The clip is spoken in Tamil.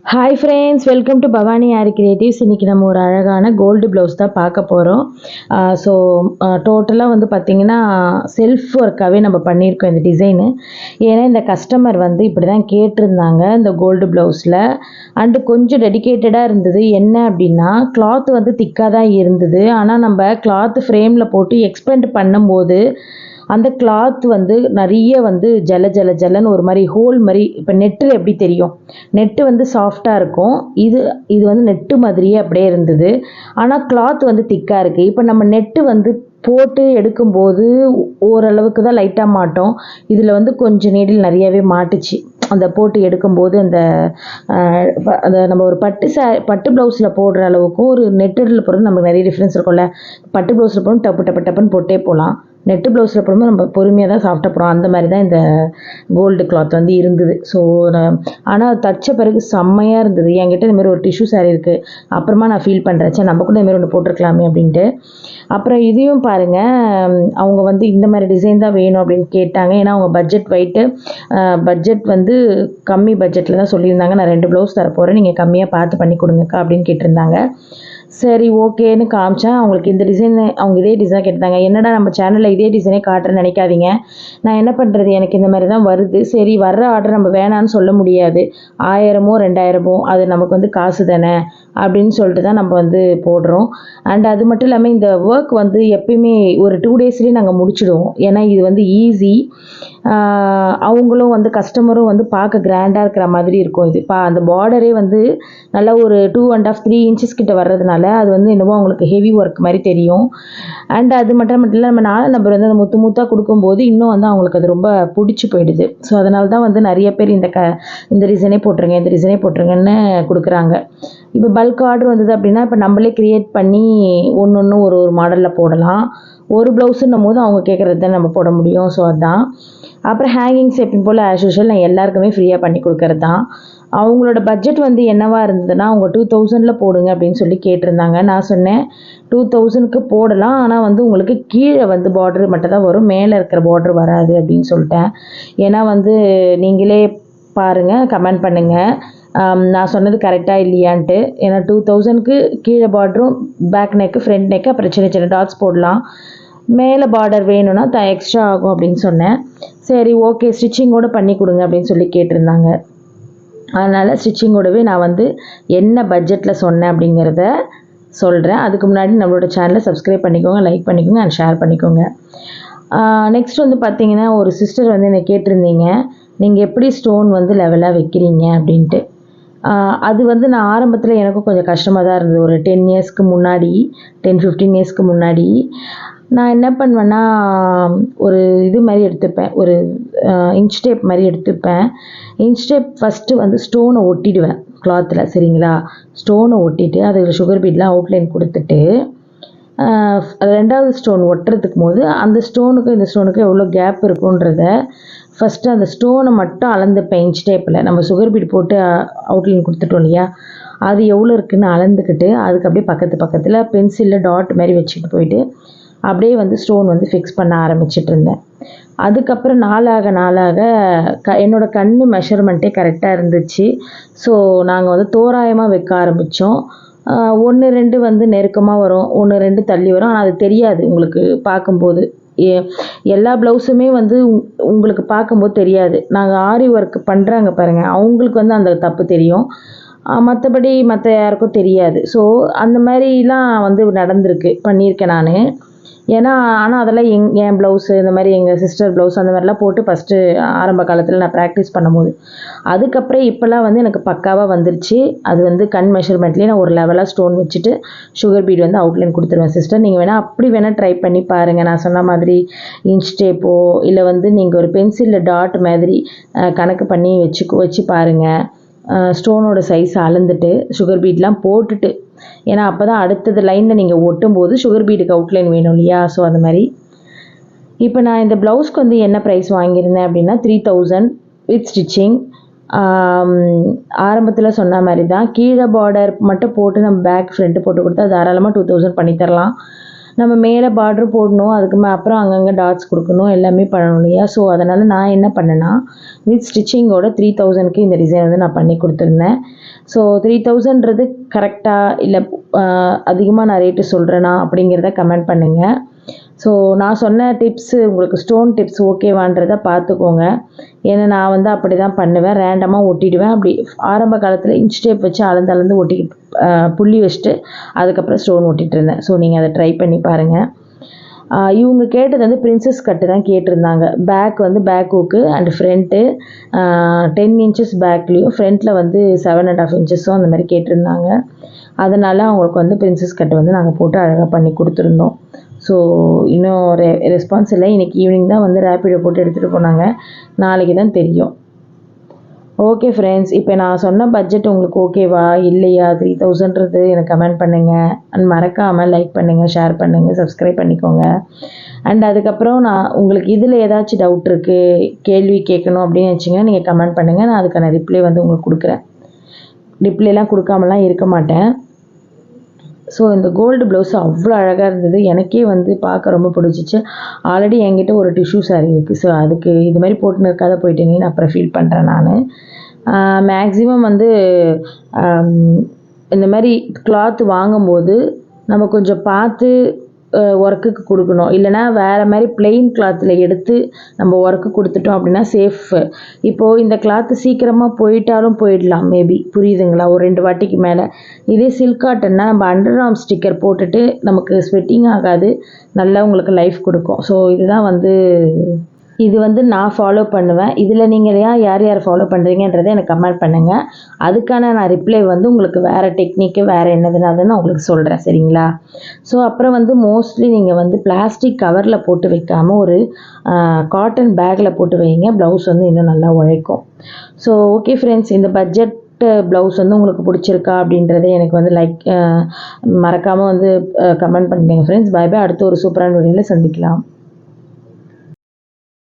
Hi friends, welcome to Bhavani aari creatives. இன்றைக்கி நம்ம ஒரு அழகான கோல்டு ப்ளவுஸ் தான் பார்க்க போகிறோம். ஸோ டோட்டலாக வந்து பார்த்திங்கன்னா செல்ஃப் ஒர்க்காகவே நம்ம பண்ணியிருக்கோம் இந்த டிசைனு. ஏன்னா இந்த கஸ்டமர் வந்து இப்படி தான் கேட்டிருந்தாங்க இந்த கோல்டு ப்ளவுஸில். அண்டு கொஞ்சம் டெடிக்கேட்டடாக இருந்தது. என்ன அப்படின்னா, கிளாத் வந்து திக்காக தான் இருந்தது. ஆனால் நம்ம கிளாத் ஃப்ரேமில் போட்டு எக்ஸ்பெண்ட் பண்ணும்போது அந்த கிளாத் வந்து நிறைய வந்து ஜல ஜல ஜலன்னு ஒரு மாதிரி ஹோல் மாதிரி, இப்போ நெட்டில் எப்படி தெரியும், நெட்டு வந்து சாஃப்டாக இருக்கும், இது இது வந்து நெட்டு மாதிரியே அப்படியே இருந்தது. ஆனால் கிளாத் வந்து திக்காக இருக்குது. இப்போ நம்ம நெட்டு வந்து போட்டு எடுக்கும்போது ஓரளவுக்கு தான் லைட்டாக மாட்டோம். இதில் வந்து கொஞ்சம் நீடில் நிறையவே மாட்டுச்சு. அந்த போட்டு எடுக்கும்போது அந்த நம்ம ஒரு பட்டு ப்ளவுஸில் போடுற அளவுக்கும் ஒரு நெட்டடில் போடுறது நமக்கு நிறைய டிஃப்ரென்ஸ் இருக்கும்ல. பட்டு ப்ளவுஸில் போடும் டப்பு டப்பு டப்புன்னு போட்டே போகலாம். நெட்டு ப்ளவுஸில் போடும்போது நம்ம பொறுமையாக தான் சாஃப்டாக போடுறோம். அந்த மாதிரி தான் இந்த கோல்டு கிளாத் வந்து இருந்தது. ஸோ ஆனால் தச்ச பிறகு செம்மையாக இருந்தது. என்கிட்ட இந்த மாதிரி ஒரு டிஷ்யூ சாரீ இருக்குது. அப்புறமா நான் ஃபீல் பண்ணுறேன், சரி நம்ம கூட இந்த மாதிரி ஒன்று போட்டிருக்கலாமே அப்படின்ட்டு. அப்புறம் இதையும் பாருங்கள், அவங்க வந்து இந்த மாதிரி டிசைன் தான் வேணும் அப்படின்னு கேட்டாங்க. ஏன்னா அவங்க பட்ஜெட் வந்து கம்மி பட்ஜெட்டில் தான் சொல்லியிருந்தாங்க. நான் 2 ப்ளவுஸ் தரப்போகிறேன், நீங்கள் கம்மியாக பார்த்து பண்ணி கொடுங்கக்கா அப்படின்னு கேட்டிருந்தாங்க. சரி ஓகேன்னு காமிச்சேன். அவங்களுக்கு இந்த டிசைன், அவங்க இதே டிசைன் கேட்டாங்க. என்னடா நம்ம சேனலில் இதே டிசைனே காட்டுறேன்னு நினைக்காதீங்க. நான் என்ன பண்ணுறது, எனக்கு இந்த மாதிரி தான் வருது. சரி, வர்ற ஆர்டர் நம்ம வேணான்னு சொல்ல முடியாது. 1000மோ 2000மோ அது நமக்கு வந்து காசு தானே அப்படின்னு சொல்லிட்டு தான் நம்ம வந்து போடுறோம். அண்ட் அது மட்டும் இல்லாமல் இந்த ஒர்க் வந்து எப்பயுமே ஒரு 2 டேஸ்லேயே நாங்கள் முடிச்சிடுவோம். ஏன்னா இது வந்து ஈஸி. அவங்களும் வந்து கஸ்டமரும் வந்து பார்க்க கிராண்டாக இருக்கிற மாதிரி இருக்கும். இது அந்த பார்டரே வந்து நல்லா ஒரு 2.5 3 இன்ச்சஸ் கிட்ட வர்றதுனால அது வந்து என்னவோ அவங்களுக்கு ஹெவி ஒர்க் மாதிரி தெரியும். அண்ட் அது மட்டும் இல்லை, நம்ம 4 நம்பர் வந்து அந்த முத்து முத்தாக கொடுக்கும்போது இன்னும் வந்து அவங்களுக்கு அது ரொம்ப பிடிச்சி போயிடுது. ஸோ அதனால தான் வந்து நிறைய பேர் இந்த டிசைனே போட்டுருங்க, இந்த டிசைனே போட்டுருங்கன்னு கொடுக்குறாங்க. இப்போ பல்க் ஆர்டர் வந்தது அப்படின்னா இப்போ நம்மளே க்ரியேட் பண்ணி ஒன்று ஒரு மாடலில் போடலாம். ஒரு ப்ளவுஸுன்னும் போது அவங்க கேட்குறது தான் நம்ம போட முடியும். ஸோ அதுதான். அப்புறம் ஹேங்கிங்ஸ் எப்பயும் போல் ஆஸ் யூஷுவல் நான் எல்லாருக்குமே ஃப்ரீயாக பண்ணி கொடுக்கறது தான். அவங்களோட பட்ஜெட் வந்து என்னவாக இருந்ததுன்னா, அவங்க 2000 போடுங்க அப்படின்னு சொல்லி கேட்டிருந்தாங்க. நான் சொன்னேன் 2000க்கு போடலாம், ஆனால் வந்து உங்களுக்கு கீழே வந்து பார்டர் மட்டும் தான் வரும், மேலே இருக்கிற பார்டர் வராது அப்படின்னு சொல்லிட்டேன். ஏன்னா வந்து நீங்களே பாருங்கள், கமெண்ட் பண்ணுங்கள் நான் சொன்னது கரெக்டாக இல்லையான்ட்டு. ஏன்னா 2000க்கு கீழே பார்டரும், பேக் நெக்கு, ஃப்ரண்ட் நெக்கு, அப்புறம் சின்ன சின்ன டாட்ஸ் போடலாம். மேலே பார்டர் வேணும்னா எக்ஸ்ட்ரா ஆகும் அப்படின்னு சொன்னேன். சரி ஓகே, ஸ்டிச்சிங்கோடு பண்ணி கொடுங்க அப்படின்னு சொல்லி கேட்டிருந்தாங்க. அதனால் ஸ்டிச்சிங்கோடவே நான் வந்து என்ன பட்ஜெட்டில் சொன்னேன் அப்படிங்கிறத சொல்கிறேன். அதுக்கு முன்னாடி நம்மளோட சேனலை சப்ஸ்கிரைப் பண்ணிக்கோங்க, லைக் பண்ணிக்கோங்க அண்ட் ஷேர் பண்ணிக்கோங்க. நெக்ஸ்ட் வந்து பார்த்திங்கன்னா, ஒரு சிஸ்டர் வந்து என்னை கேட்டிருந்தீங்க, நீங்கள் எப்படி ஸ்டோன் வந்து லெவலாக வைக்கிறீங்க அப்படின்ட்டு. அது வந்து நான் ஆரம்பத்தில் எனக்கும் கொஞ்சம் கஷ்டமாக தான் இருந்தது. ஒரு 10 இயர்ஸ்க்கு முன்னாடி, 10-15 இயர்ஸ்க்கு முன்னாடி நான் என்ன பண்ணுவேன்னா, ஒரு இது மாதிரி எடுத்துப்பேன், ஒரு இன்ச் டேப் மாதிரி எடுத்துப்பேன். இன்ச் டேப் ஃபஸ்ட்டு வந்து ஸ்டோனை ஒட்டிடுவேன் கிளாத்தில், சரிங்களா? ஸ்டோனை ஒட்டிட்டு அதில் சுகர் பீட்லாம் அவுட்லைன் கொடுத்துட்டு, அது 2வது ஸ்டோன் ஒட்டுறதுக்கும் போது அந்த ஸ்டோனுக்கும் இந்த ஸ்டோனுக்கும் எவ்வளோ கேப் இருக்குன்றத ஃபஸ்ட்டு அந்த ஸ்டோனை மட்டும் அளந்துப்பேன். இன்ச் டேப்பில் நம்ம சுகர் பீட் போட்டு அவுட்லைன் கொடுத்துட்டோம் இல்லையா, அது எவ்வளோ இருக்குதுன்னு அளந்துக்கிட்டு அதுக்கு அப்படியே பக்கத்தில் பென்சிலில் டாட் மாதிரி வச்சுட்டு போயிட்டு அப்படியே வந்து ஸ்டோன் வந்து ஃபிக்ஸ் பண்ண ஆரம்பிச்சிட்டு இருந்தேன். அதுக்கப்புறம் நாளாக என்னோடய கண் மெஷர்மெண்ட்டே கரெக்டாக இருந்துச்சு. ஸோ நாங்கள் வந்து தோராயமாக வைக்க ஆரம்பித்தோம். 1 2 வந்து நெருக்கமாக வரும், 1 2 தள்ளி வரும். ஆனால் அது தெரியாது உங்களுக்கு பார்க்கும்போது. எல்லா ப்ளவுஸுமே வந்து உங்களுக்கு பார்க்கும்போது தெரியாது. நாங்கள் ஆரி ஒர்க் பண்ணுறாங்க பாருங்கள், அவங்களுக்கு வந்து அந்த தப்பு தெரியும், மற்றபடி மற்ற யாருக்கும் தெரியாது. ஸோ அந்த மாதிரிலாம் வந்து நடந்திருக்கு, பண்ணியிருக்கேன் நான். ஏன்னா ஆனால் அதெல்லாம் என் ப்ளவுஸு, இந்த மாதிரி எங்கள் சிஸ்டர் ப்ளவுஸ் அந்த மாதிரிலாம் போட்டு ஃபஸ்ட்டு ஆரம்ப காலத்தில் நான் ப்ராக்டிஸ் பண்ணும்போது. அதுக்கப்புறம் இப்போல்லாம் வந்து எனக்கு பக்காவாக வந்துருச்சு. அது வந்து கண் மெஷர்மெண்ட்லேயே நான் ஒரு லெவலாக ஸ்டோன் வச்சுட்டு சுகர் பீட் வந்து அவுட்லைன் கொடுத்துருவேன் சிஸ்டர். நீங்கள் வேணால் அப்படி வேணால் ட்ரை பண்ணி பாருங்கள். நான் சொன்ன மாதிரி இன்ச் டேப்போ இல்லை வந்து நீங்கள் ஒரு பென்சிலில் டாட் மாதிரி கணக்கு பண்ணி வச்சு பாருங்கள். ஸ்டோனோட சைஸ் அளந்துட்டு சுகர் பீட்லாம் போட்டுட்டு, ஏன்னா அப்போ தான் அடுத்தது லைனில் நீங்கள் ஒட்டும்போது சுகர் பீடுக்கு அவுட்லைன் வேணும் இல்லையா? ஸோ அந்த மாதிரி. இப்போ நான் இந்த ப்ளவுஸ்க்கு வந்து என்ன ப்ரைஸ் வாங்கியிருந்தேன் அப்படின்னா 3000 வித் ஸ்டிச்சிங். ஆரம்பத்தில் சொன்ன மாதிரி தான், கீழே பார்டர் மட்டும் போட்டு நம்ம பேக் ஃப்ரண்ட்டு போட்டு கொடுத்தா தாராளமாக 2000 பண்ணித்தரலாம். நம்ம மேலே பார்டர் போடணும், அதுக்கு அப்புறம் அங்கங்கே டாட்ஸ் கொடுக்கணும், எல்லாமே பண்ணணும் இல்லையா. ஸோ அதனால் நான் என்ன பண்ணேன்னா வித் ஸ்டிச்சிங்கோட 3000க்கு இந்த டிசைன் வந்து நான் பண்ணி கொடுத்துருந்தேன். ஸோ 3000ன்றது கரெக்டாக இல்லை அதிகமாக நான் ரேட்டு சொல்கிறேன்னா அப்படிங்கிறத கமெண்ட் பண்ணுங்கள். ஸோ நான் சொன்ன டிப்ஸு உங்களுக்கு ஸ்டோன் டிப்ஸ் ஓகேவான்றதை பார்த்துக்கோங்க. ஏன்னா நான் வந்து அப்படி தான் பண்ணுவேன், ரேண்டமாக ஒட்டிடுவேன். அப்படி ஆரம்ப காலத்தில் இன்ச் டேப் வச்சு அளந்து ஒட்டிக்கிட்டு புள்ளி வச்சுட்டு அதுக்கப்புறம் ஸ்டோன் ஒட்டிகிட்டு இருந்தேன். ஸோ நீங்கள் அதை ட்ரை பண்ணி பாருங்கள். இவங்க கேட்டது வந்து பிரின்சஸ் கட்டு தான் கேட்டிருந்தாங்க. பேக் வந்து back hook and front 10 inches பேக்லேயும் ஃப்ரண்ட்டில் வந்து 7.5 inches அந்த மாதிரி கேட்டிருந்தாங்க. அதனால் அவங்களுக்கு வந்து பிரின்சஸ் கட்டு வந்து நாங்கள் போட்டு அழகாக பண்ணி கொடுத்துருந்தோம். ஸோ இன்னும் ரெஸ்பான்ஸ் இல்லை. இன்றைக்கி ஈவினிங் தான் வந்து ரேப்பிடோ போட்டு எடுத்துகிட்டு போனாங்க, நாளைக்கு தான் தெரியும். ஓகே ஃப்ரெண்ட்ஸ், இப்போ நான் சொன்ன பட்ஜெட் உங்களுக்கு ஓகேவா இல்லையா 3000ன்றது எனக்கு கமெண்ட் பண்ணுங்கள். அண்ட் மறக்காமல் லைக் பண்ணுங்கள், ஷேர் பண்ணுங்கள், சப்ஸ்கிரைப் பண்ணிக்கோங்க. அண்ட் அதுக்கப்புறம் நான் உங்களுக்கு இதில் ஏதாச்சும் டவுட் இருக்குது, கேள்வி கேட்கணும் அப்படின்னு நினச்சிங்கன்னா நீங்கள் கமெண்ட் பண்ணுங்கள். நான் அதுக்கான ரிப்ளை வந்து உங்களுக்கு கொடுக்குறேன். ரிப்ளைலாம் கொடுக்காமலாம் இருக்க மாட்டேன். ஸோ இந்த கோல்டு ப்ளவுஸ் அவ்வளோ அழகாக இருந்தது, எனக்கே வந்து பார்க்க ரொம்ப பிடிச்சிச்சு. ஆல்ரெடி என்கிட்ட ஒரு டிஷ்யூ சாரீ இருக்குது. ஸோ அதுக்கு இது மாதிரி போட்டுன்னு இருக்காத போயிட்டேனே நான் அப்புறம் ஃபீல் பண்ணுறேன். நான் மேக்ஸிமம் வந்து இந்த மாதிரி கிளாத் வாங்கும்போது நம்ம கொஞ்சம் பார்த்து ஒர்க்குக்கு கொடுக்கணும். இல்லைனா வேறு மாதிரி பிளெயின் கிளாத்தில் எடுத்து நம்ம ஒர்க்கு கொடுத்துட்டோம் அப்படின்னா சேஃபு. இப்போது இந்த கிளாத்து சீக்கிரமாக போயிட்டாலும் போயிடலாம், மேபி புரியுதுங்களா, ஒரு 2 வாட்டிக்கு மேலே. இதே சில்க் காட்டன்னா நம்ம அண்டர் ஆர்ம் ஸ்டிக்கர் போட்டுட்டு நமக்கு ஸ்வெட்டிங் ஆகாது, நல்லா உங்களுக்கு லைஃப் கொடுக்கும். ஸோ இதுதான் வந்து இது வந்து நான் ஃபாலோ பண்ணுவேன். இதில் நீங்கள் யார் யார் ஃபாலோ பண்ணுறீங்கன்றதை எனக்கு கமெண்ட் பண்ணுங்கள். அதுக்கான நான் ரிப்ளை வந்து உங்களுக்கு வேறு டெக்னிக்கு வேறு என்னதுன்னு அதை நான் உங்களுக்கு சொல்கிறேன், சரிங்களா. ஸோ அப்புறம் வந்து மோஸ்ட்லி நீங்கள் வந்து பிளாஸ்டிக் கவரில் போட்டு வைக்காமல் ஒரு காட்டன் பேக்கில் போட்டு வைங்க, ப்ளவுஸ் வந்து இன்னும் நல்லா உழைக்கும். ஸோ ஓகே ஃப்ரெண்ட்ஸ், இந்த பட்ஜெட் ப்ளவுஸ் வந்து உங்களுக்கு பிடிச்சிருக்கா அப்படின்றத எனக்கு வந்து மறக்காமல் வந்து கமெண்ட் பண்ணிடுங்க ஃப்ரெண்ட்ஸ். By by. அடுத்து ஒரு சூப்பரான வீடியோவில் சந்திக்கலாம்.